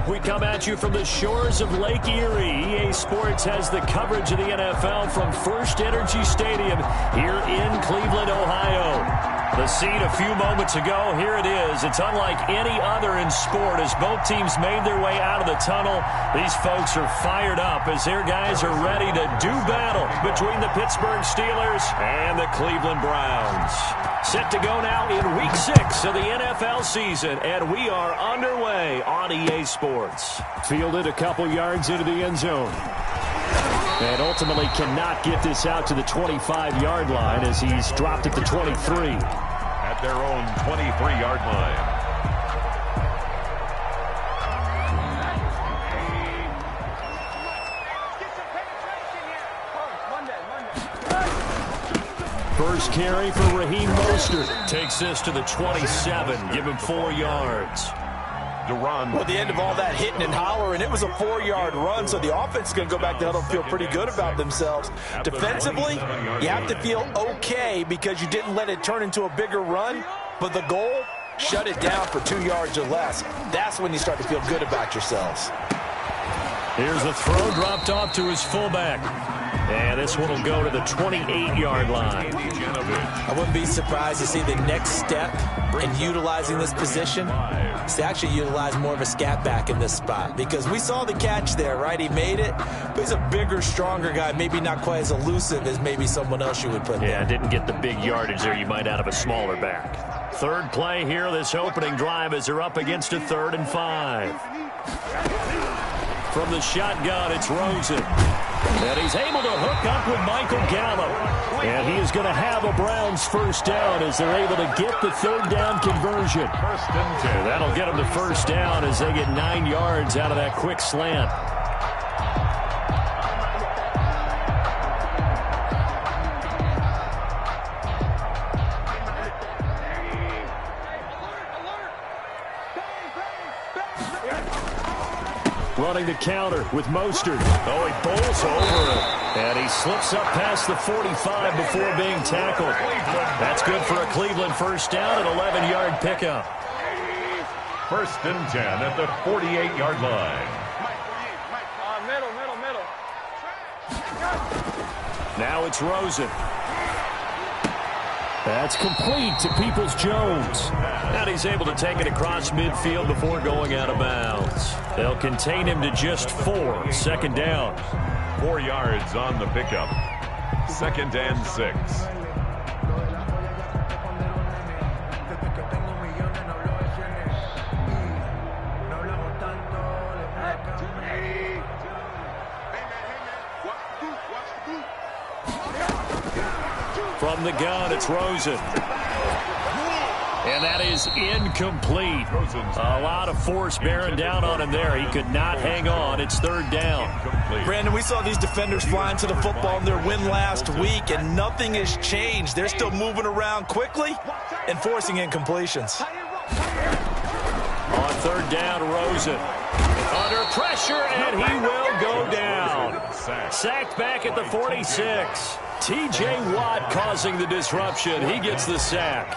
We come at you from the shores of Lake Erie. EA Sports has the coverage of the NFL from First Energy Stadium here in Cleveland, Ohio. The scene a few moments ago, here it is. It's unlike any other in sport as both teams made their way out of the tunnel. These folks are fired up as their guys are ready to do battle between the Pittsburgh Steelers and the Cleveland Browns. Set to go now in Week 6 of the NFL season, and we are underway on EA Sports. Fielded a couple yards into the end zone. And ultimately cannot get this out to the 25-yard line as he's dropped at the 23. At their own 23-yard line. First carry for Raheem Mostert. Takes this to the 27. Give him 4 yards. Well, at the end of all that hitting and hollering, it was a 4-yard run, so the offense is going to go back to huddle and feel pretty good about themselves. Defensively, you have to feel okay because you didn't let it turn into a bigger run, but the goal, shut it down for 2 yards or less. That's when you start to feel good about yourselves. Here's the throw dropped off to his fullback. And this one will go to the 28-yard line. I wouldn't be surprised to see the next step in utilizing this position is to actually utilize more of a scat back in this spot. Because we saw the catch there, right? He made it, but he's a bigger, stronger guy, maybe not quite as elusive as maybe someone else you would put there. Yeah, didn't get the big yardage there you might out of a smaller back. Third play here, this opening drive as they're up against a 3rd and 5. From the shotgun, it's Rosen. And he's able to hook up with Michael Gallup. And he is going to have a Browns first down as they're able to get the 3rd down conversion. First and 10. That'll get them the first down as they get 9 yards out of that quick slant. Running the counter with Mostert. Oh, he bowls over it. And he slips up past the 45 before being tackled. That's good for a Cleveland first down, an 11-yard pickup. First and 10 at the 48-yard line. Now it's Rosen. That's complete to Peoples-Jones. And he's able to take it across midfield before going out of bounds. They'll contain him to just 4. Second down. 4 yards on the pickup. 2nd and 6. From the gun, it's Rosen. And that is incomplete. A lot of force bearing down on him there. He could not hang on. It's 3rd down. Brandon, we saw these defenders flying to the football in their win last week, and nothing has changed. They're still moving around quickly and forcing incompletions. On 3rd down, Rosen. Under pressure, and he will go down. Sacked back at the 46. T.J. Watt causing the disruption. He gets the sack.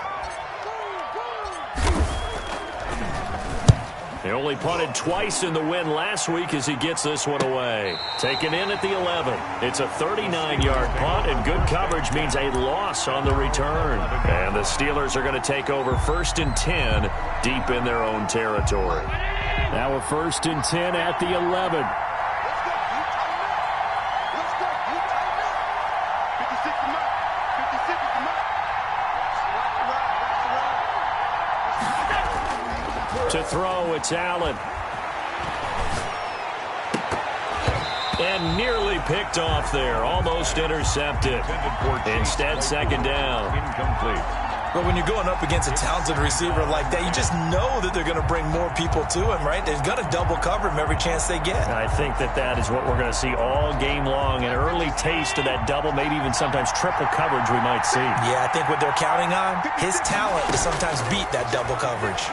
He only punted twice in the win last week as he gets this one away. Taken in at the 11. It's a 39-yard punt, and good coverage means a loss on the return. And the Steelers are going to take over 1st and 10 deep in their own territory. Now a 1st and 10 at the 11. To throw, it's Allen. And nearly picked off there. Almost intercepted. Instead, 2nd down. Incomplete. But when you're going up against a talented receiver like that, you just know that they're going to bring more people to him, right? They're going to double cover him every chance they get. I think that is what we're going to see all game long. An early taste of that double, maybe even sometimes triple coverage we might see. Yeah, I think what they're counting on, his talent to sometimes beat that double coverage.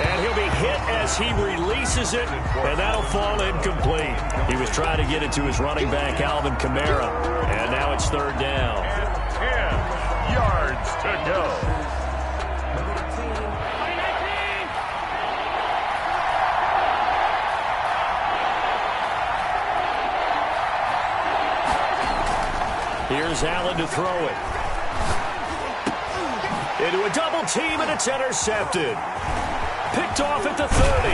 And he'll be hit as he releases it, and that'll fall incomplete. He was trying to get it to his running back, Alvin Kamara, and now it's 3rd down. 10 yards to go. Here's Allen to throw it. Into a double team, and it's intercepted. Picked off at the 30.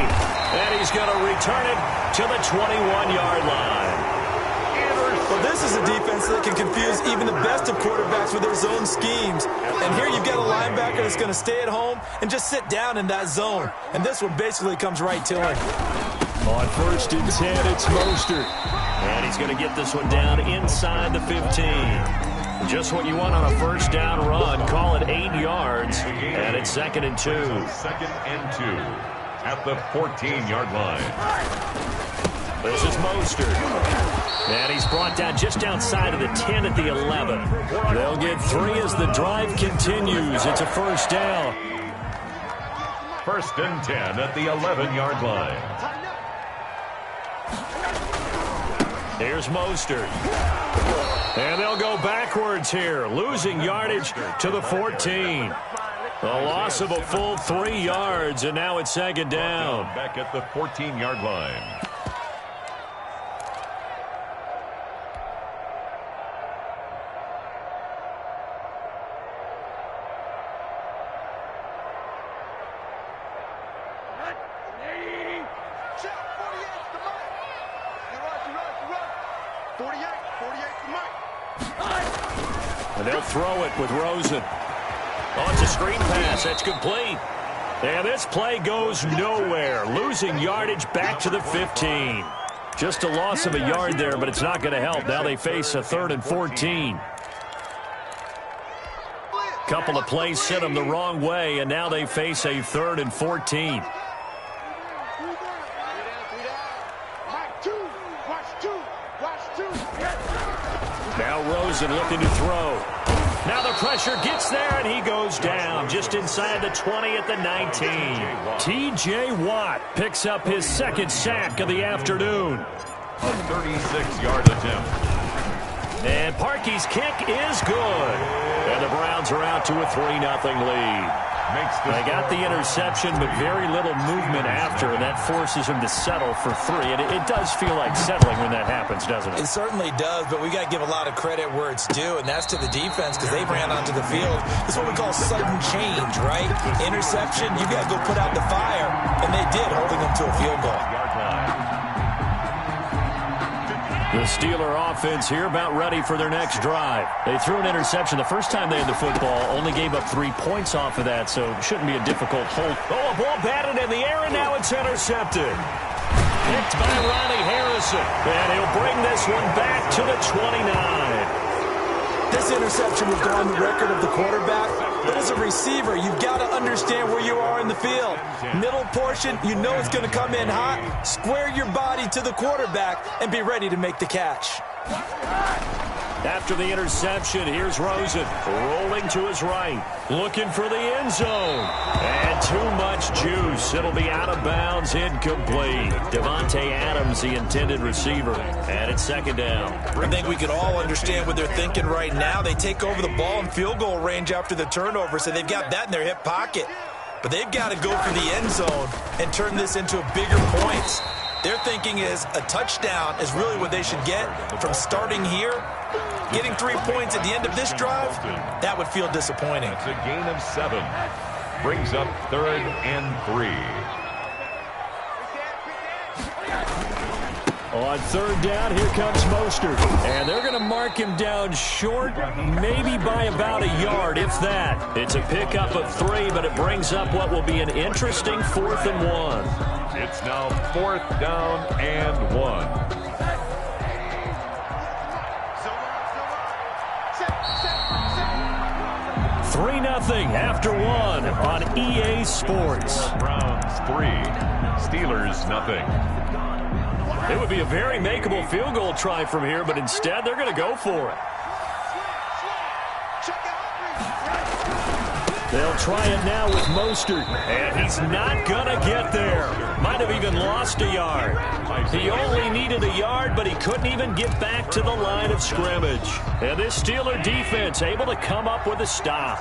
And he's going to return it to the 21-yard line. Well, this is a defense that can confuse even the best of quarterbacks with their zone schemes. And here you've got a linebacker that's going to stay at home and just sit down in that zone. And this one basically comes right to him. On 1st and 10, it's Mostert. And he's going to get this one down inside the 15. Just what you want on a first down run. Call it 8 yards. And it's 2nd and 2. 2nd and 2 at the 14-yard line. This is Mostert. And he's brought down just outside of the 10 at the 11. They'll get 3 as the drive continues. It's a first down. 1st and 10 at the 11-yard line. Here's Mostert. And they'll go backwards here, losing yardage to the 14. A loss of a full 3 yards, and now it's 2nd down. Back at the 14-yard line. And they'll throw it with Rosen. Oh, it's a screen pass. That's complete. And this play goes nowhere. Losing yardage back to the 15. Just a loss of a yard there, but it's not going to help. Now they face a 3rd and 14. Couple of plays sent them the wrong way, and now they face a 3rd and 14. Now Rosen looking to throw. Now the pressure gets there, and he goes down just inside the 20 at the 19. T.J. Watt picks up his 2nd sack of the afternoon. A 36-yard attempt. And Parkey's kick is good. And the Browns are out to a 3-0 lead. They got the interception, but very little movement after, and that forces him to settle for 3. And it does feel like settling when that happens, doesn't it? It certainly does, but we got to give a lot of credit where it's due, and that's to the defense because they ran onto the field. It's what we call sudden change, right? Interception, you got to go put out the fire, and they did, holding them to a field goal. The Steeler offense here about ready for their next drive. They threw an interception the first time they had the football, only gave up 3 points off of that, so it shouldn't be a difficult hold. Oh, a ball batted in the air, and now it's intercepted. Picked by Ronnie Harrison, and he'll bring this one back to the 29. This interception will go on the record of the quarterback, but as a receiver, you've got to understand where you are in the field. Middle portion, you know it's going to come in hot. Square your body to the quarterback and be ready to make the catch. After the interception, here's Rosen rolling to his right, looking for the end zone. And too much juice. It'll be out of bounds, incomplete. Devontae Adams, the intended receiver. And it's 2nd down. I think we could all understand what they're thinking right now. They take over the ball in field goal range after the turnover, so they've got that in their hip pocket. But they've got to go for the end zone and turn this into bigger points. Their thinking is a touchdown is really what they should get from starting here. Getting 3 points at the end of this drive, that would feel disappointing. It's a gain of 7. Brings up 3rd and 3. On 3rd down, here comes Mostert. And they're going to mark him down short, maybe by about a yard, if that. It's a pickup of 3, but it brings up what will be an interesting 4th and 1. It's now 4th down and 1. Three 3-0 after 1 on EA Sports. Browns 3, Steelers 0. It would be a very makeable field goal try from here, but instead they're going to go for it. They'll try it now with Mostert, and he's not going to get there. Might have even lost a yard. He only needed a yard, but he couldn't even get back to the line of scrimmage. And this Steeler defense able to come up with a stop.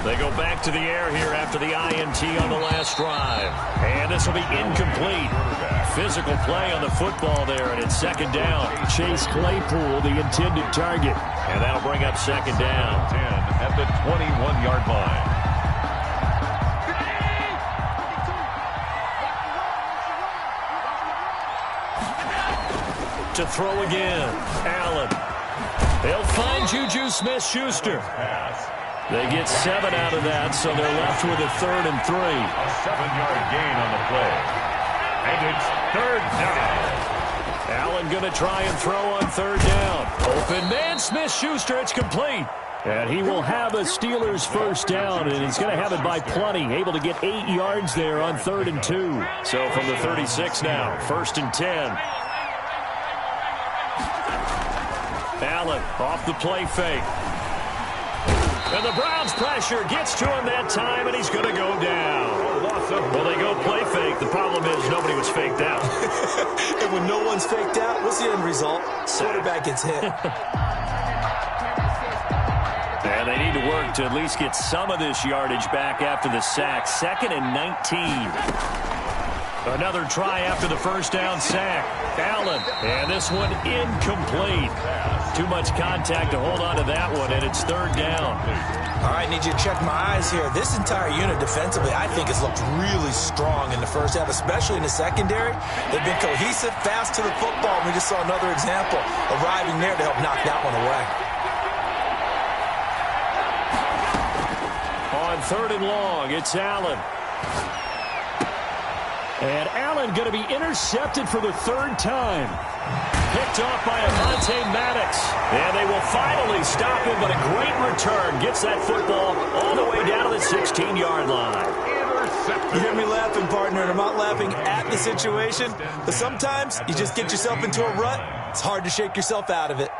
They go back to the air here after the INT on the last drive. And this will be incomplete. Physical play on the football there, and it's second down. Chase Claypool, the intended target. And that'll bring up second down. 10 at the 21-yard line. To throw again. Allen. They'll find Juju Smith-Schuster. They get 7 out of that, so they're left with a 3rd and 3. A 7-yard gain on the play. And it's 3rd down. Allen going to try and throw on 3rd down. Open man, Smith-Schuster, it's complete. And he will have a Steelers first down, and he's going to have it by plenty. Able to get 8 yards there on 3rd and 2. So from the 36 now, 1st and 10. Allen off the play fake. And the Browns pressure gets to him that time, and he's going to go down. Well, they go play fake. The problem is nobody was faked out. And when no one's faked out, what's the end result? Quarterback gets hit. And they need to work to at least get some of this yardage back after the sack. 2nd and 19. Another try after the first down sack. Allen, and this one incomplete. Too much contact to hold on to that one, and it's 3rd down. All right, need you to check my eyes here. This entire unit defensively, I think, has looked really strong in the first half, especially in the secondary. They've been cohesive, fast to the football, and we just saw another example arriving there to help knock that one away. On 3rd and long, it's Allen. And Allen going to be intercepted for the 3rd time. Picked off by Avonte Maddox. And they will finally stop him, but a great return. Gets that football all the way down to the 16-yard line. You hear me laughing, partner, and I'm not laughing at the situation. But sometimes you just get yourself into a rut. It's hard to shake yourself out of it.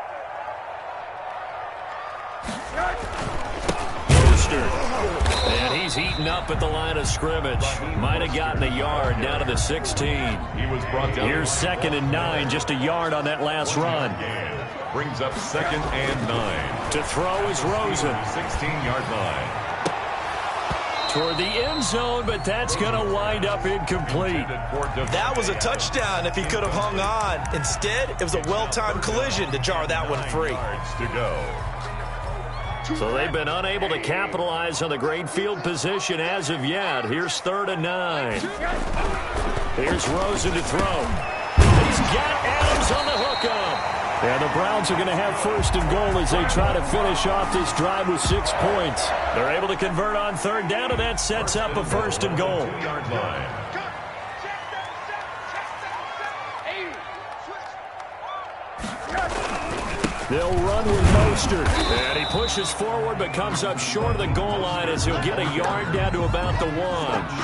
And he's eaten up at the line of scrimmage. Might have gotten a yard down to the 16. He was brought down. Here's 2nd and 9, just a yard on that last run. Brings up 2nd and 9. To throw is Rosen. 16-yard line. Toward the end zone, but that's going to wind up incomplete. That was a touchdown if he could have hung on. Instead, it was a well-timed collision to jar that one free. Yards to go. So they've been unable to capitalize on the great field position as of yet. Here's 3rd and 9. Here's Rosen to throw. He's got Adams on the hookup. And the Browns are going to have 1st and goal as they try to finish off this drive with 6 points. They're able to convert on 3rd down, and that sets up a 1st and goal. 2-yard line. They'll run with Mostert. And he pushes forward but comes up short of the goal line as he'll get a yard down to about the 1.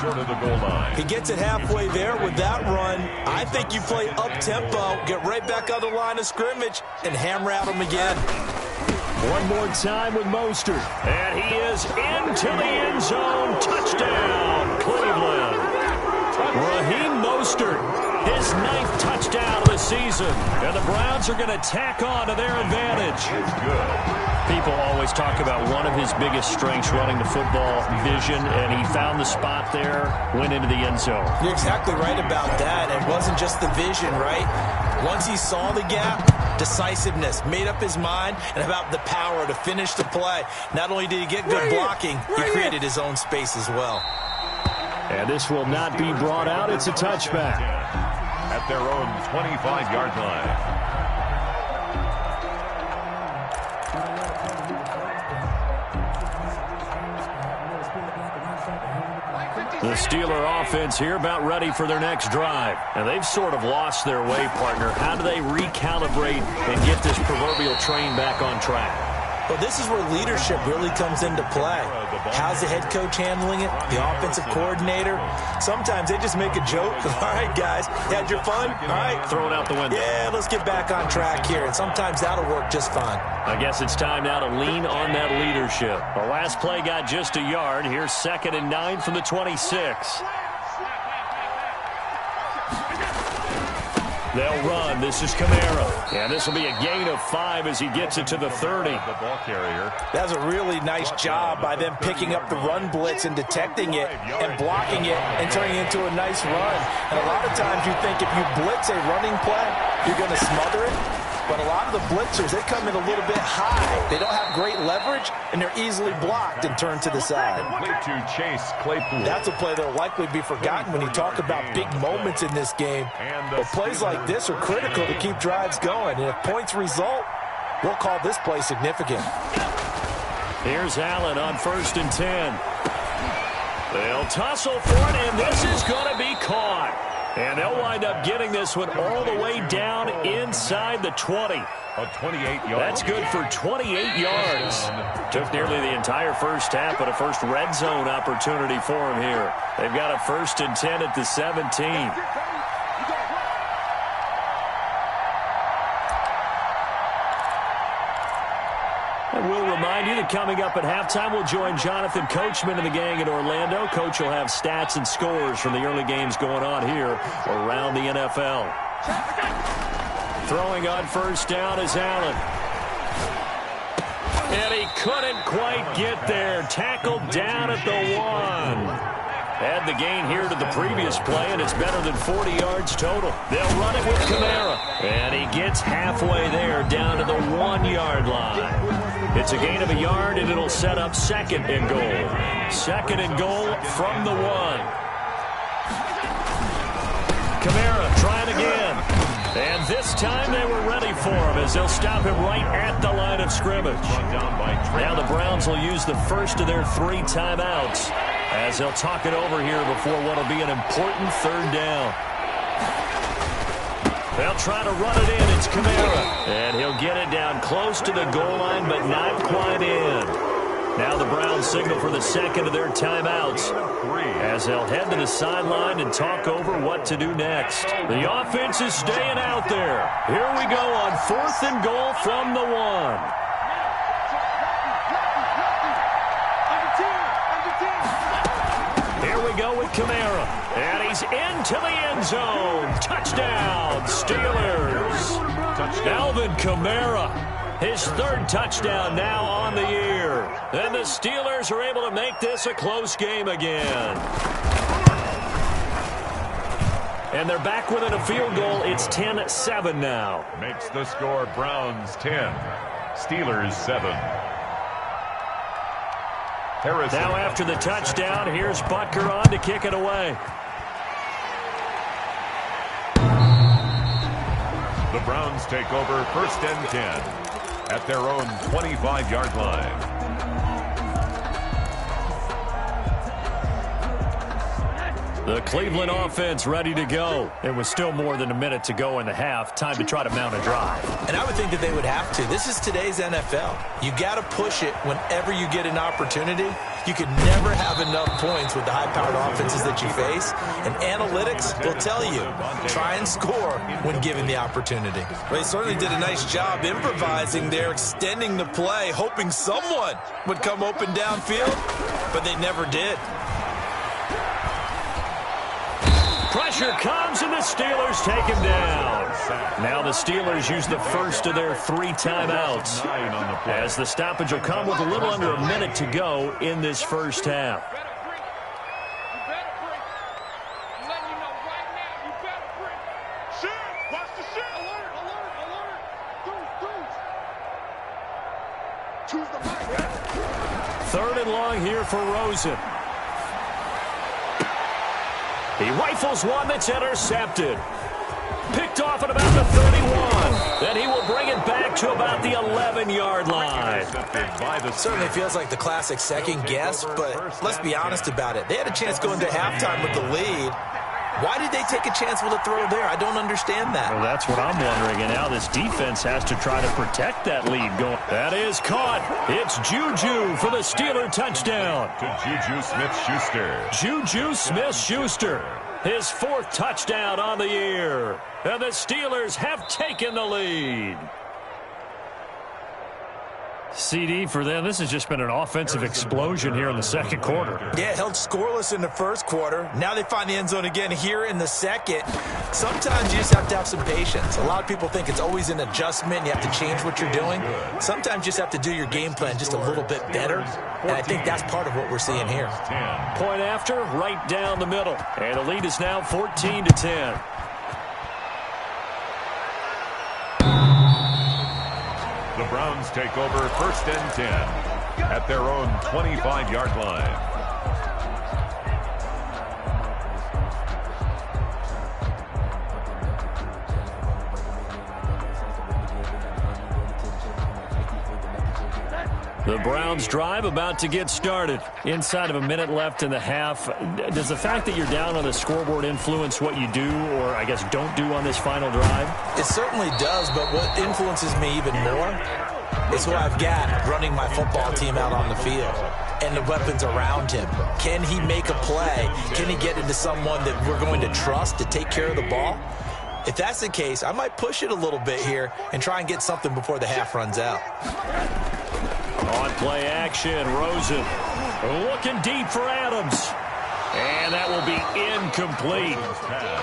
Short of the goal line. He gets it halfway there with that run. I think you play up-tempo, get right back on the line of scrimmage, and hammer at him again. One more time with Mostert. And he is into the end zone. Touchdown, Cleveland. Raheem Mostert, his 9th touchdown of the season. And the Browns are going to tack on to their advantage. It's good. People always talk about one of his biggest strengths running the football, vision, and he found the spot there, went into the end zone. You're exactly right about that. It wasn't just the vision, right? Once he saw the gap, decisiveness, made up his mind, and about the power to finish the play. Not only did he get good blocking, he created his own space as well. And this will not be brought out. It's a touchback. At their own 25-yard line. The Steeler offense here about ready for their next drive. And they've sort of lost their way, partner. How do they recalibrate and get this proverbial train back on track? Well, this is where leadership really comes into play. How's the head coach handling it? The offensive coordinator? Sometimes they just make a joke. All right, guys, had your fun? All right. Throw it out the window. Yeah, let's get back on track here. And sometimes that'll work just fine. I guess it's time now to lean on that leadership. The last play got just a yard. Here's 2nd and 9 from the 26. They'll run. This is Kamara. And this will be a gain of 5 as he gets it to the 30. The ball carrier. That's a really nice job by them picking up the run blitz and detecting it and blocking it and turning it into a nice run. And a lot of times you think if you blitz a running play, you're going to smother it. But a lot of the blitzers, they come in a little bit high. They don't have great leverage, and they're easily blocked and turned to the side. Play to Chase Claypool. That's a play that will likely be forgotten when you talk about big moments in this game. But plays like this are critical to keep drives going. And if points result, we'll call this play significant. Here's Allen on 1st and 10. They'll tussle for it, and this is going to be caught. And they'll wind up getting this one all the way down inside the 20. A 28-yard. That's good for 28 yards. Took nearly the entire first half, but a first red zone opportunity for him here. They've got a 1st and 10 at the 17. And we'll remind you that coming up at halftime, we'll join Jonathan Coachman and the gang in Orlando. Coach will have stats and scores from the early games going on here around the NFL. Throwing on 1st down is Allen. And he couldn't quite get there. Tackled down at the 1. Add the gain here to the previous play, and it's better than 40 yards total. They'll run it with Kamara. And he gets halfway there down to the 1-yard line. It's a gain of a yard, and it'll set up 2nd and goal. 2nd and goal from the 1. Kamara trying again. And this time they were ready for him as they'll stop him right at the line of scrimmage. Now the Browns will use the first of their 3 timeouts as they'll talk it over here before what will be an important 3rd down. They'll try to run it in. It's Kamara. And he'll get it down close to the goal line, but not quite in. Now the Browns signal for the 2nd of their timeouts as they'll head to the sideline and talk over what to do next. The offense is staying out there. Here we go on 4th and goal from the 1. Here we go with Kamara. And he's into the end zone. Touchdown, Steelers. Alvin Kamara. His 3rd touchdown now on the year. And the Steelers are able to make this a close game again. And they're back within a field goal. It's 10-7 now. Makes the score Browns 10, Steelers 7. Harrison. Now after the touchdown, here's Butker on to kick it away. The Browns take over 1st and 10 at their own 25-yard line. The Cleveland offense ready to go. It was still more than a minute to go in the half. Time to try to mount a drive. And I would think that they would have to. This is today's NFL. You got to push it whenever you get an opportunity. You can never have enough points with the high-powered offenses that you face. And analytics will tell you, try and score when given the opportunity. Well, they certainly did a nice job improvising there, extending the play, hoping someone would come open downfield, but they never did. Pressure comes, and the Steelers take him down. Now the Steelers use the first of their 3 timeouts as the stoppage will come with a little under a minute to go in this first half. Third and long here for Rosen. He rifles one that's intercepted. Picked off at about the 31. Then he will bring it back to about the 11-yard line. Certainly feels like the classic second guess, but let's be honest about it. They had a chance going to halftime with the lead. Why did they take a chance with a throw there? I don't understand that. Well, that's what I'm wondering. And now this defense has to try to protect that lead going. That is caught. It's Juju for the Steeler touchdown. To Juju Smith-Schuster. Juju Smith-Schuster. His 4th touchdown on the year. And the Steelers have taken the lead. CD for them. This has just been an offensive explosion here in the second quarter. Yeah, held scoreless in the first quarter. Now they find the end zone again here in the second. Sometimes you just have to have some patience. A lot of people think it's always an adjustment. You have to change what you're doing. Sometimes you just have to do your game plan just a little bit better. And I think that's part of what we're seeing here. Point after, right down the middle. And the lead is now 14-10. The Browns take over 1st and 10 at their own 25-yard line. The Browns drive about to get started. Inside of a minute left in the half. Does the fact that you're down on the scoreboard influence what you do, or I guess don't do on this final drive? It certainly does, but what influences me even more is who I've got running my football team out on the field and the weapons around him. Can he make a play? Can he get into someone that we're going to trust to take care of the ball? If that's the case, I might push it a little bit here and try and get something before the half runs out. On play action, Rosen looking deep for Adams. And that will be incomplete.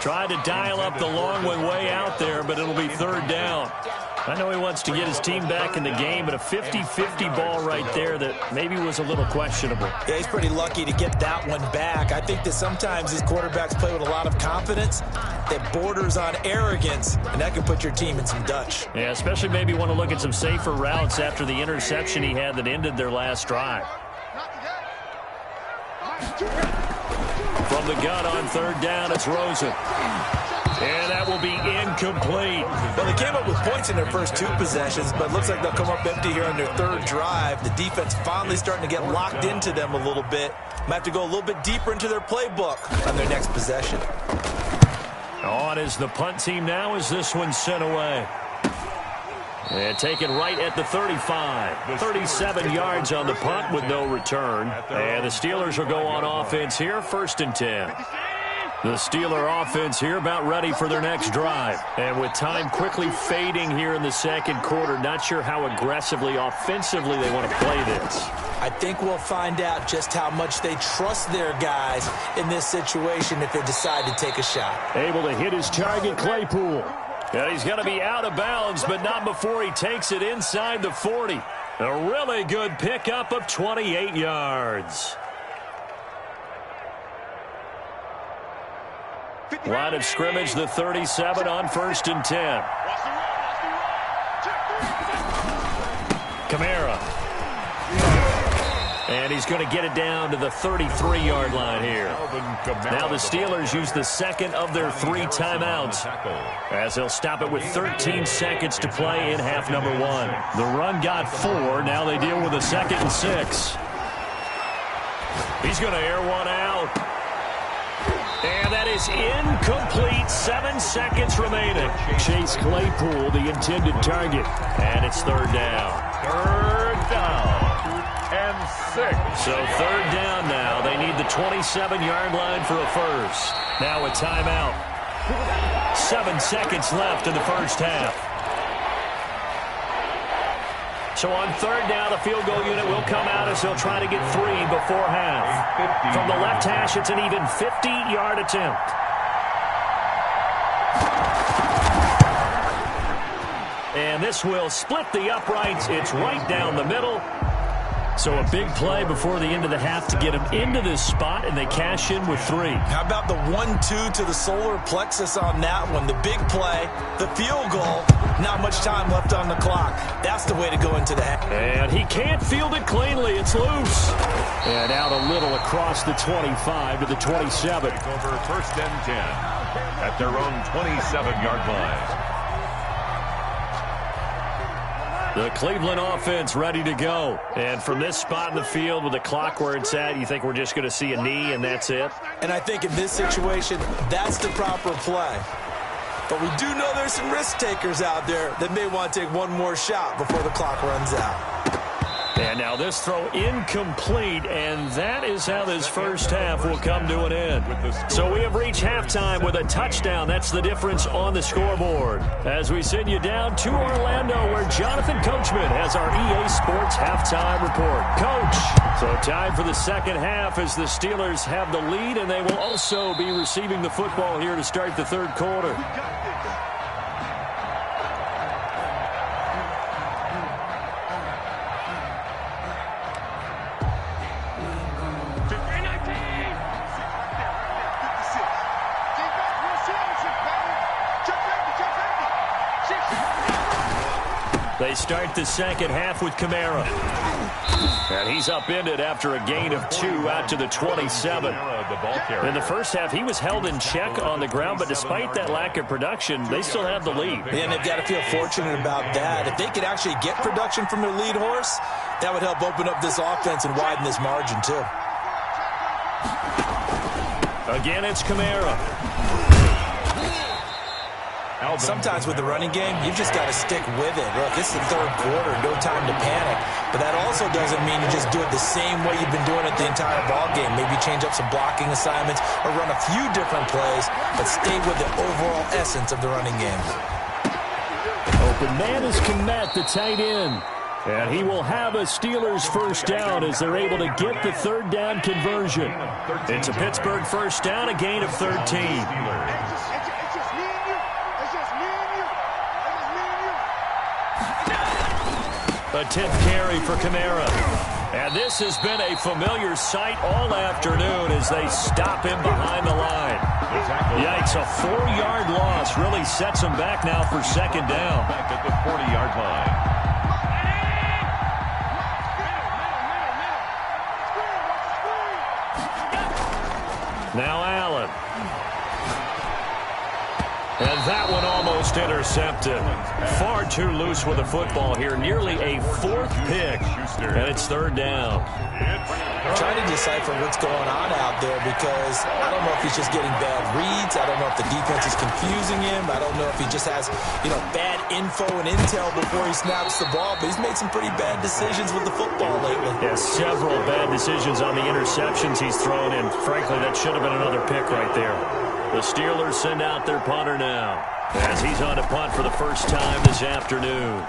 Tried to dial up the long one way out there, but it'll be third down. I know he wants to get his team back in the game, but a 50-50 ball right there that maybe was a little questionable. Yeah, he's pretty lucky to get that one back. I think that sometimes these quarterbacks play with a lot of confidence that borders on arrogance, and that can put your team in some Dutch. Yeah, especially maybe want to look at some safer routes after the interception he had that ended their last drive. From the gun on third down, it's Rosen. And that will be incomplete. Well, they came up with points in their first two possessions, but it looks like they'll come up empty here on their third drive. The defense finally starting to get locked into them a little bit. Might have to go a little bit deeper into their playbook on their next possession. On is the punt team now as this one's sent away. And taken right at the 35. 37 yards on the punt with no return. And the Steelers will go on offense here, 1st and 10. The Steeler offense here about ready for their next drive. And with time quickly fading here in the second quarter, not sure how aggressively, offensively they want to play this. I think we'll find out just how much they trust their guys in this situation if they decide to take a shot. Able to hit his target, Claypool. And he's going to be out of bounds, but not before he takes it inside the 40. A really good pickup of 28 yards. Line of scrimmage, the 37 on 1st and 10. Kamara. And he's going to get it down to the 33-yard line here. Now the Steelers use the second of their 3 timeouts as they'll stop it with 13 seconds to play in half number 1. The run got 4. Now they deal with a 2nd and 6. He's going to air one out. And that is incomplete. 7 seconds remaining. Chase Claypool, the intended target. And it's third down. Third down and 6. So third down now. They need the 27-yard line for a first. Now a timeout. 7 seconds left in the first half. So on third down, the field goal unit will come out as they'll try to get 3 before half. From the left hash, it's an even 50-yard attempt. And this will split the uprights. It's right down the middle. So a big play before the end of the half to get them into this spot, and they cash in with 3. How about the 1-2 to the solar plexus on that one? The big play, the field goal, not much time left on the clock. That's the way to go into the half. And he can't field it cleanly. It's loose. And out a little across the 25 to the 27. Over 1st and 10 at their own 27-yard line. The Cleveland offense ready to go. And from this spot in the field with the clock where it's at, you think we're just going to see a knee and that's it? And I think in this situation, that's the proper play. But we do know there's some risk takers out there that may want to take one more shot before the clock runs out. And now this throw incomplete, and that is how this first half will come to an end. So we have reached halftime with a touchdown. That's the difference on the scoreboard. As we send you down to Orlando, where Jonathan Coachman has our EA Sports halftime report. Coach, so time for the second half as the Steelers have the lead, and they will also be receiving the football here to start the third quarter. They start the second half with Kamara. And he's upended after a gain of 2 out to the 27. In the first half, he was held in check on the ground, but despite that lack of production, they still have the lead. And they've got to feel fortunate about that. If they could actually get production from their lead horse, that would help open up this offense and widen this margin, too. Again, it's Kamara. Sometimes with the running game, you've just got to stick with it. Look, it's the third quarter, no time to panic. But that also doesn't mean you just do it the same way you've been doing it the entire ball game. Maybe change up some blocking assignments or run a few different plays, but stay with the overall essence of the running game. Open man is Kmet, the tight end. And he will have a Steelers first down as they're able to get the third down conversion. It's a Pittsburgh first down, a gain of 13. A 10th carry for Kamara. And this has been a familiar sight all afternoon as they stop him behind the line. Yikes, a 4-yard loss really sets him back now for second down. Back at the 40-yard line. Now Allen. And that one almost intercepted. Far too loose with the football here. Nearly a 4th pick. And it's third down. I'm trying to decipher what's going on out there because I don't know if he's just getting bad reads. I don't know if the defense is confusing him. I don't know if he just has, bad info and intel before he snaps the ball. But he's made some pretty bad decisions with the football lately. Yeah, several bad decisions on the interceptions he's thrown. And frankly, that should have been another pick right there. The Steelers send out their punter now as he's on to punt for the first time this afternoon.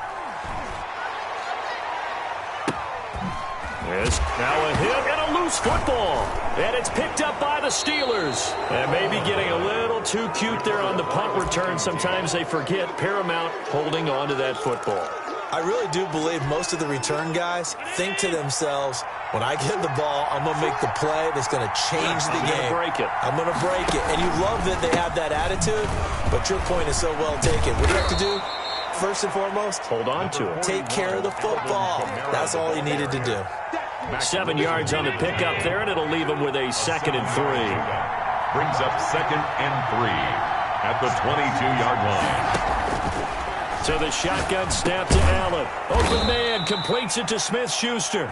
There's now a hit and a loose football. And it's picked up by the Steelers. And maybe getting a little too cute there on the punt return. Sometimes they forget paramount holding on to that football. I really do believe most of the return guys think to themselves, when I get the ball, I'm going to make the play that's going to change the game. I'm going to break it. And you love that they have that attitude, but your point is so well taken. What do you have to do? First and foremost, hold on to it. Take care of the football. That's all he needed to do. 7 yards on the pickup there, and it'll leave him with a 2nd and 3. Brings up 2nd and 3 at the 22-yard line. So the shotgun snap to Allen. Open man completes it to Smith-Schuster.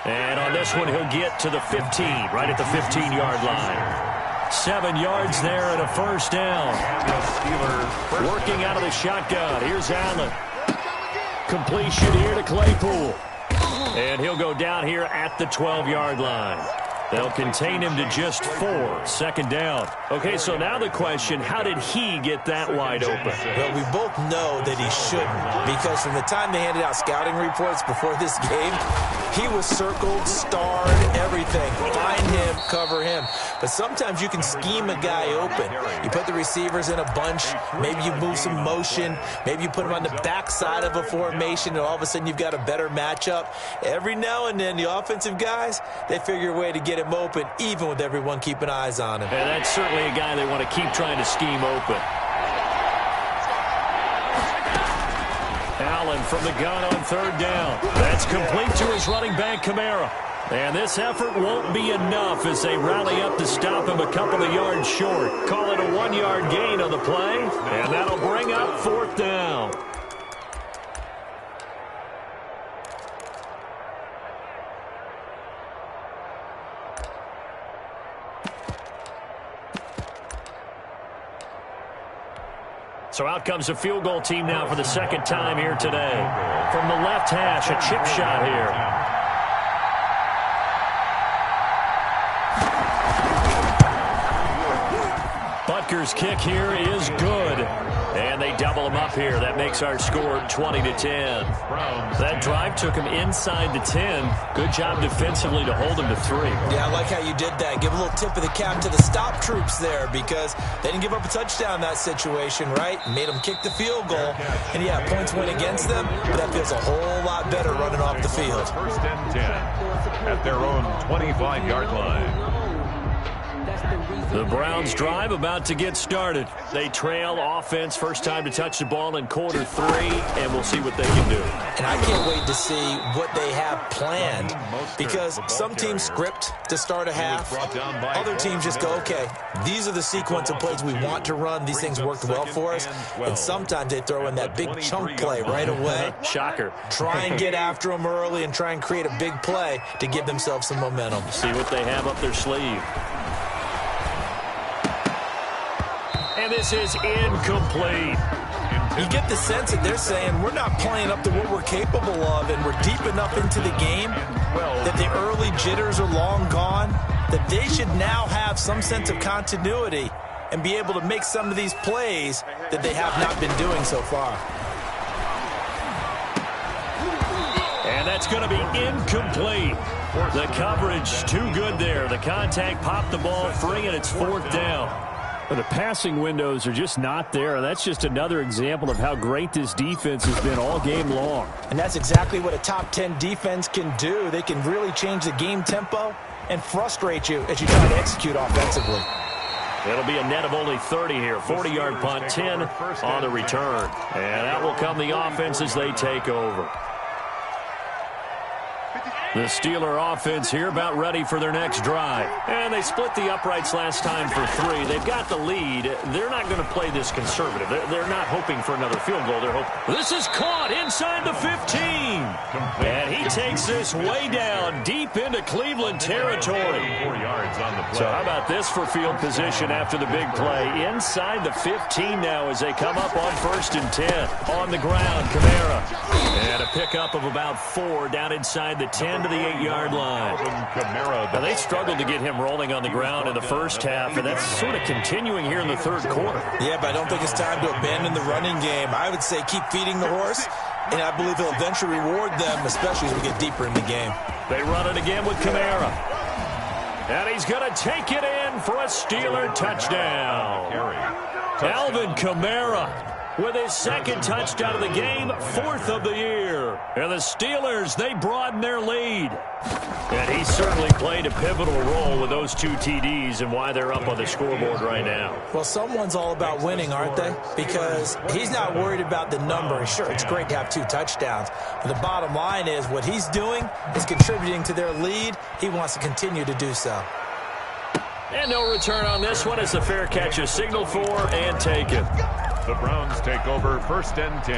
And on this one, he'll get to the 15, right at the 15-yard line. 7 yards there and a first down. Working out of the shotgun. Here's Allen. Completion here to Claypool. And he'll go down here at the 12-yard line. They'll contain him to just 4. 2nd down. Okay, so now the question, how did he get that wide open? Well, we both know that he shouldn't, because from the time they handed out scouting reports before this game, he was circled, starred, everything. Find him, cover him. But sometimes you can scheme a guy open. You put the receivers in a bunch. Maybe you move some motion. Maybe you put him on the backside of a formation, and all of a sudden you've got a better matchup. Every now and then, the offensive guys, they figure a way to get him open, even with everyone keeping eyes on him. And that's certainly a guy they want to keep trying to scheme open. Allen from the gun on 3rd down. That's complete to his running back, Kamara. And this effort won't be enough as they rally up to stop him a couple of yards short. Call it a 1-yard gain on the play, and that'll bring up 4th down. So out comes the field goal team now for the 2nd time here today. From the left hash, a chip shot here. Packers kick here is good. And they double them up here. That makes our score 20-10. That drive took him inside the 10. Good job defensively to hold him to 3. Yeah, I like how you did that. Give a little tip of the cap to the stop troops there because they didn't give up a touchdown in that situation, right? Made them kick the field goal. And, yeah, points went against them, but that feels a whole lot better running off the field. First and 10 at their own 25-yard line. The Browns drive about to get started. They trail offense first time to touch the ball in quarter 3, and we'll see what they can do. And I can't wait to see what they have planned because some teams script to start a half. Other teams just go, okay, these are the sequence of plays we want to run. These things worked well for us. And sometimes they throw in that big chunk play right away. Shocker. Try and get after them early and try and create a big play to give themselves some momentum. See what they have up their sleeve. And this is incomplete. You get the sense that they're saying we're not playing up to what we're capable of, and we're deep enough into the game that the early jitters are long gone, that they should now have some sense of continuity and be able to make some of these plays that they have not been doing so far. And that's going to be incomplete. The coverage too good there. The contact popped the ball free, and it's 4th down. But the passing windows are just not there. That's just another example of how great this defense has been all game long. And that's exactly what a top 10 defense can do. They can really change the game tempo and frustrate you as you try to execute offensively. It'll be a net of only 30 here. 40-yard punt, 10 on the return. And out will come the offense as they take over. The Steeler offense here about ready for their next drive. And they split the uprights last time for 3. They've got the lead. They're not going to play this conservative. They're not hoping for another field goal. They're hoping. This is caught inside the 15. And he takes this way down deep into Cleveland territory. 4 yards on the play. So how about this for field position after the big play? Inside the 15 now as they come up on 1st and 10. On the ground, Kamara. And a pickup of about 4 down inside the 10 to the 8-yard line. Now, they struggled to get him rolling on the ground in the first half, and that's sort of continuing here in the 3rd quarter. Yeah, but I don't think it's time to abandon the running game. I would say keep feeding the horse, and I believe he'll eventually reward them, especially as we get deeper in the game. They run it again with Kamara. And he's going to take it in for a Steeler touchdown. Alvin Kamara with his 2nd touchdown of the game, 4th of the year. And the Steelers, they broaden their lead. And he certainly played a pivotal role with those 2 TDs and why they're up on the scoreboard right now. Well, someone's all about winning, aren't they? Because he's not worried about the number. Sure, it's great to have 2 touchdowns. But the bottom line is what he's doing is contributing to their lead. He wants to continue to do so. And no return on this one as the fair catch is signaled for and taken. The Browns take over 1st and 10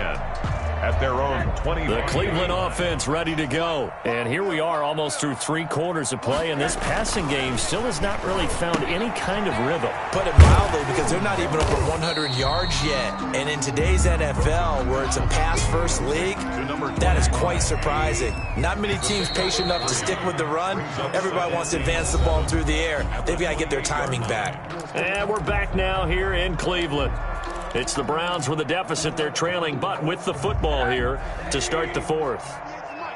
at their own 20. The Cleveland offense ready to go. And here we are almost through 3 quarters of play, and this passing game still has not really found any kind of rhythm. Put it mildly, because they're not even over 100 yards yet. And in today's NFL, where it's a pass-first league, that is quite surprising. Not many teams patient enough to stick with the run. Everybody wants to advance the ball through the air. They've got to get their timing back. And we're back now here in Cleveland. It's the Browns with a deficit. They're trailing, but with the football here to start the 4th.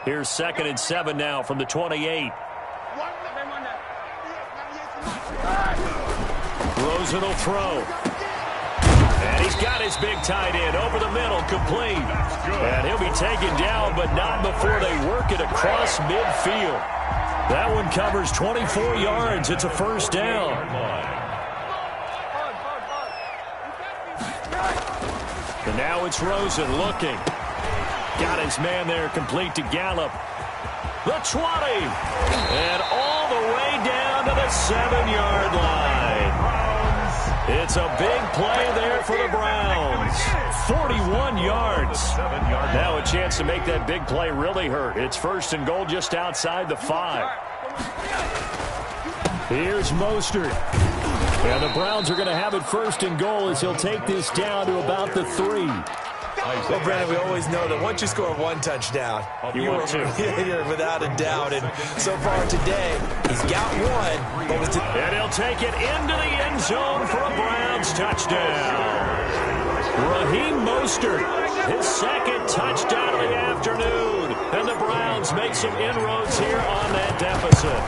Here's 2nd and 7 now from the 28. Rosen will throw. And he's got his big tight end over the middle, complete. And he'll be taken down, but not before they work it across midfield. That one covers 24 yards. It's a 1st down. And now it's Rosen looking. Got his man there, complete to Gallup. The 20. And all the way down to the 7-yard line. It's a big play there for the Browns. 41 yards. Now a chance to make that big play really hurt. It's 1st and goal just outside the 5. Here's Mostert. And the Browns are going to have it 1st and goal as he'll take this down to about the 3. Well, Brandon, we always know that once you score one touchdown, you're without a doubt. And so far today, he's got one. And he'll take it into the end zone for a Browns touchdown. Raheem Mostert, his second touchdown of the afternoon. And the Browns make some inroads here on that deficit.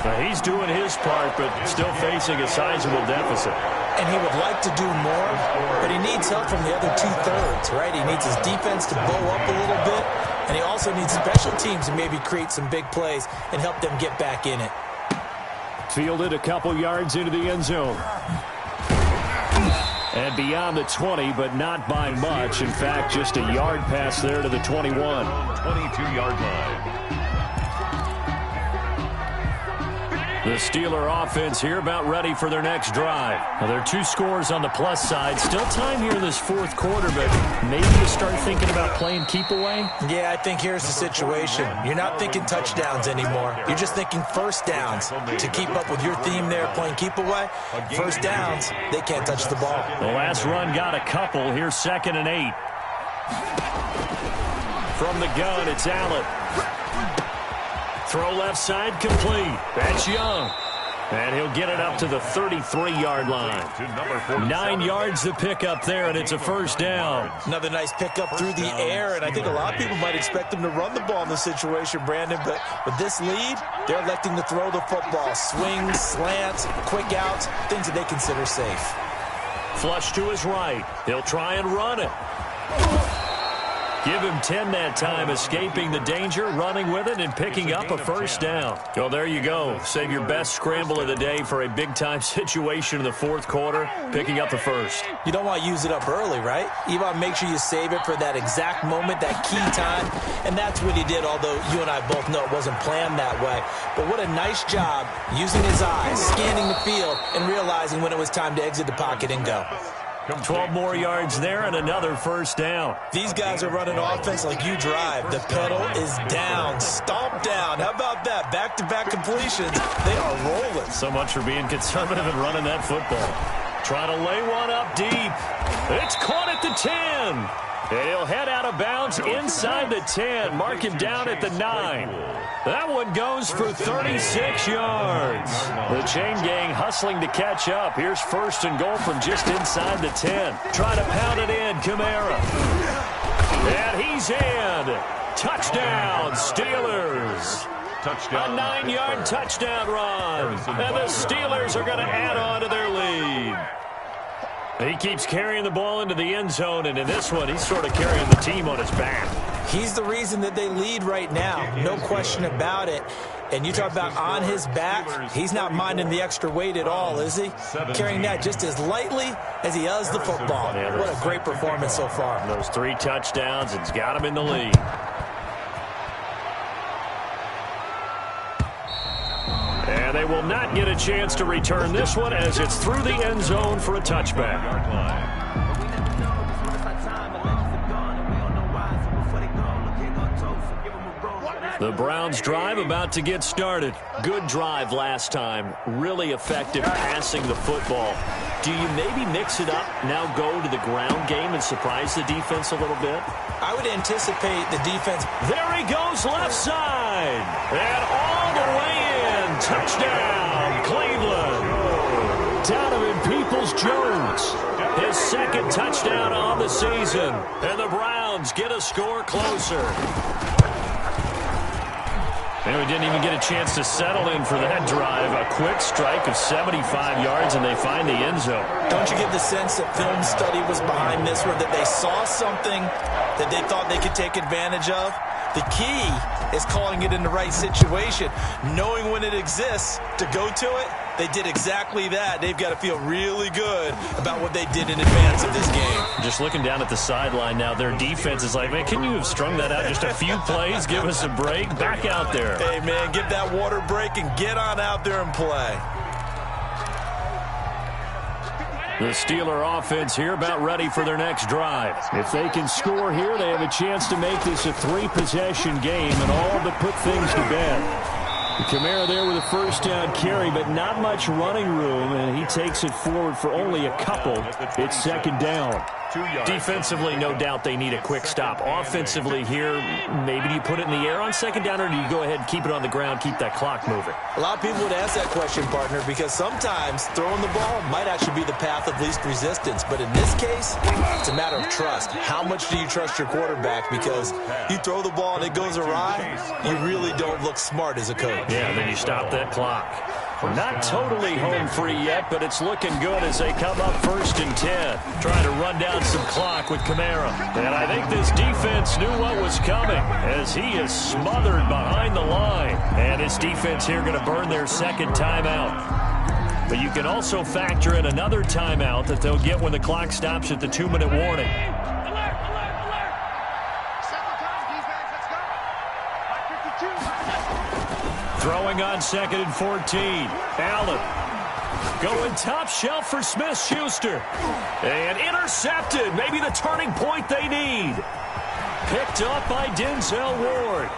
Now, he's doing his part, but still facing a sizable deficit. And he would like to do more, but he needs help from the other two-thirds, right? He needs his defense to bow up a little bit, and he also needs special teams to maybe create some big plays and help them get back in it. Fielded a couple yards into the end zone. And beyond the 20, but not by much. In fact, just a yard pass there to the 21. 22-yard line. The Steeler offense here about ready for their next drive. Now, there are 2 scores on the plus side. Still time here in this fourth quarter, but maybe you start thinking about playing keep away? Yeah, I think here's the situation. You're not thinking touchdowns anymore. You're just thinking first downs. To keep up with your theme there, playing keep away, first downs, they can't touch the ball. The last run got a couple. Here's 2nd and 8. From the gun, it's Allen. Throw left side complete. That's Young. And he'll get it up to the 33-yard line. 9 yards to pick up there, and it's a first down. Another nice pickup through the air, and I think a lot of people might expect him to run the ball in this situation, Brandon. But with this lead, they're electing to throw the football. Swings, slants, quick outs, things that they consider safe. Flush to his right. He'll try and run it. Give him 10 that time, escaping the danger, running with it, and picking up a first down. Well, there you go. Save your best scramble of the day for a big-time situation in the fourth quarter, picking up the first. You don't want to use it up early, right? You want to make sure you save it for that exact moment, that key time, and that's what he did, although you and I both know it wasn't planned that way. But what a nice job using his eyes, scanning the field, and realizing when it was time to exit the pocket and go. 12 more yards there and another first down. These guys are running offense like you drive. The pedal is down, stomp down. How about that? Back-to-back completions. They are rolling. So much for being conservative and running that football. Trying to lay one up deep. It's caught at the 10. And he'll head out of bounds inside the 10. Mark him down at the 9. That one goes for 36 yards. The chain gang hustling to catch up. Here's 1st and goal from just inside the 10. Trying to pound it in, Kamara. And he's in. Touchdown, Steelers. Touchdown. A 9-yard touchdown run. And the Steelers are going to add on to their lead. He keeps carrying the ball into the end zone, and in this one, he's sort of carrying the team on his back. He's the reason that they lead right now. No question about it. And you talk about on his back, he's not minding the extra weight at all, is he? Carrying that just as lightly as he does the football. What a great performance so far. Those 3 touchdowns, it's got him in the lead. And they will not get a chance to return this one as it's through the end zone for a touchback. The Browns drive about to get started. Good drive last time. Really effective passing the football. Do you maybe mix it up, now go to the ground game and surprise the defense a little bit? I would anticipate the defense. There he goes left side. And all the way in. Touchdown, Cleveland. Donovan Peoples-Jones. His 2nd touchdown on the season. And the Browns get a score closer. And we didn't even get a chance to settle in for that drive. A quick strike of 75 yards, and they find the end zone. Don't you get the sense that film study was behind this one, that they saw something that they thought they could take advantage of? The key is calling it in the right situation, knowing when it exists to go to it. They did exactly that. They've got to feel really good about what they did in advance of this game. Just looking down at the sideline now, their defense is like, man, can you have strung that out just a few plays? Give us a break. Back out there. Hey, man, get that water break and get on out there and play. The Steeler offense here about ready for their next drive. If they can score here, they have a chance to make this a 3-possession game and all but put things to bed. Kamara there with a first down carry, but not much running room, and he takes it forward for only a couple. It's 2nd down. 2 yards. Defensively, no doubt they need a quick stop. Offensively here, maybe do you put it in the air on second down, or do you go ahead and keep it on the ground, keep that clock moving? A lot of people would ask that question, partner, because sometimes throwing the ball might actually be the path of least resistance. But in this case, it's a matter of trust. How much do you trust your quarterback? Because you throw the ball and it goes awry, you really don't look smart as a coach. Yeah, then you stop that clock. We're not totally home free yet, but it's looking good as they come up 1st and 10. Trying to run down some clock with Kamara. And I think this defense knew what was coming as he is smothered behind the line. And this defense here going to burn their second timeout. But you can also factor in another timeout that they'll get when the clock stops at the 2-minute warning. Throwing on 2nd and 14. Allen going top shelf for Smith-Schuster. And intercepted. Maybe the turning point they need. Picked up by Denzel Ward.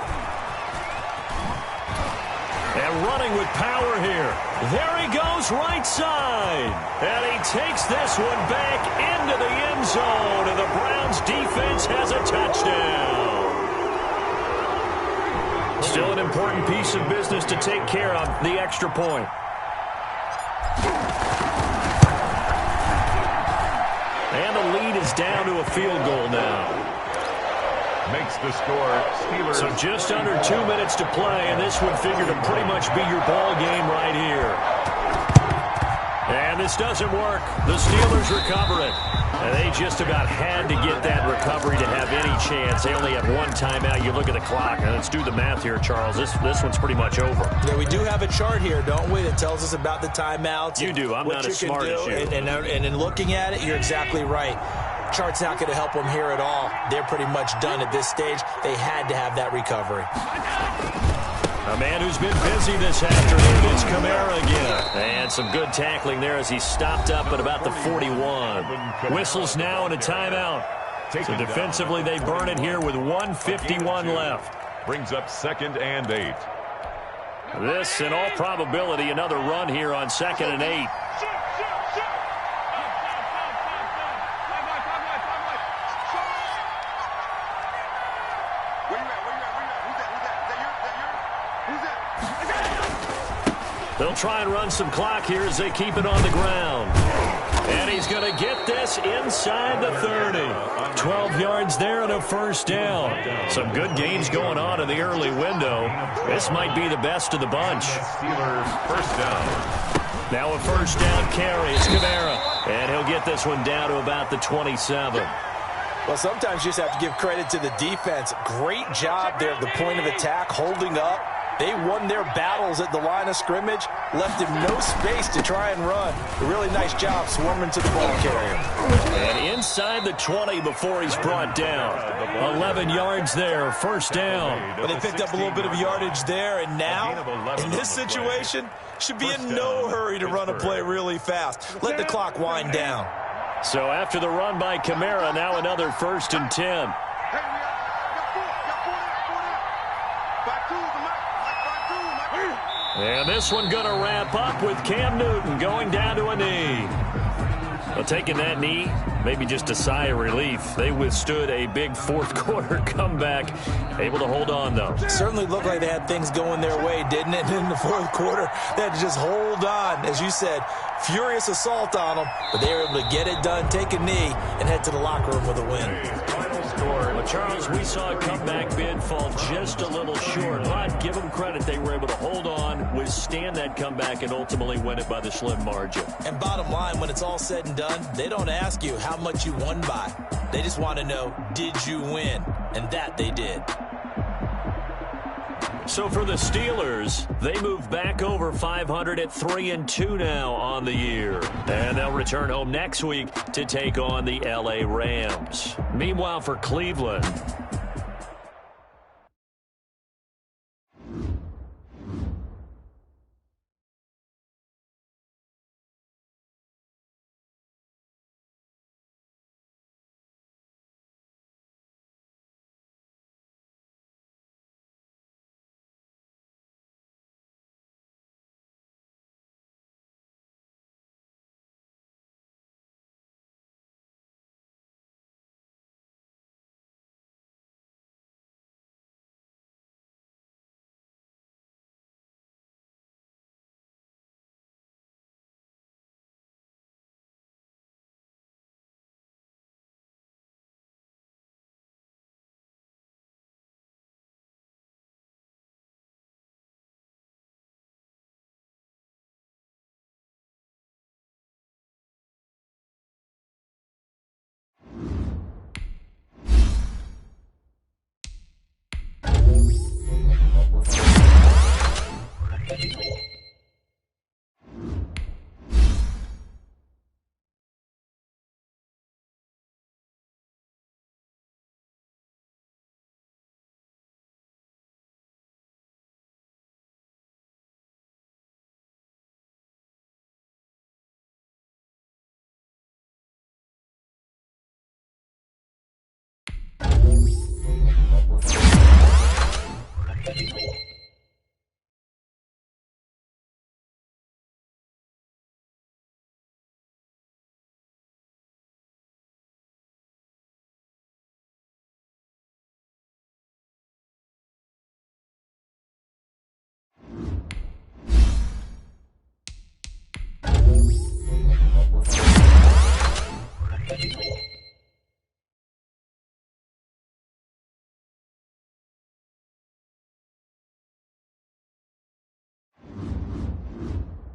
And running with power here. There he goes, right side. And he takes this one back into the end zone. And the Browns defense has a touchdown. Still an important piece of business to take care of, the extra point. And the lead is down to a field goal now. Makes the score Steelers. So just under 2 minutes to play, and this would figure to pretty much be your ball game right here. And this doesn't work. The Steelers recover it. And they just about had to get that recovery to have any chance. They only have one timeout. You look at the clock, and let's do the math here, Charles. This one's pretty much over. Yeah, we do have a chart here, don't we, that tells us about the timeouts. You do. I'm not as smart as you. And in looking at it, you're exactly right. Chart's not going to help them here at all. They're pretty much done at this stage. They had to have that recovery. A man who's been busy this afternoon is Kamara again. And some good tackling there as he stopped up at about the 41. Whistles now and a timeout. So defensively they burn it here with 1:51 left. Brings up 2nd and 8. This, in all probability, another run here on 2nd and 8. They'll try and run some clock here as they keep it on the ground. And he's going to get this inside the 30. 12 yards there and a first down. Some good gains going on in the early window. This might be the best of the bunch. Steelers first down. Now a first down carry. It's Kamara. And he'll get this one down to about the 27. Well, sometimes you just have to give credit to the defense. Great job there at the point of attack, holding up. They won their battles at the line of scrimmage, left him no space to try and run. A really nice job swarming to the ball carrier. And inside the 20 before he's brought down. 11 yards there, first down. But they picked up a little bit of yardage there, and now, in this situation, should be in no hurry to run a play really fast. Let the clock wind down. So after the run by Kamara, now another 1st and 10. And this one going to wrap up with Cam Newton going down to a knee. Well, taking that knee, maybe just a sigh of relief. They withstood a big fourth-quarter comeback. Able to hold on, though. Certainly looked like they had things going their way, didn't it? In the fourth quarter, they had to just hold on. As you said, furious assault on them, but they were able to get it done, take a knee, and head to the locker room with a win. Well, Charles, we saw a comeback bid fall just a little short, but give them credit. They were able to hold on, withstand that comeback, and ultimately win it by the slim margin. And bottom line, when it's all said and done, they don't ask you how much you won by. They just want to know, did you win? And that they did. So for the Steelers, they move back over 500 at 3-2 now on the year. And they'll return home next week to take on the LA Rams. Meanwhile, for Cleveland, Bye.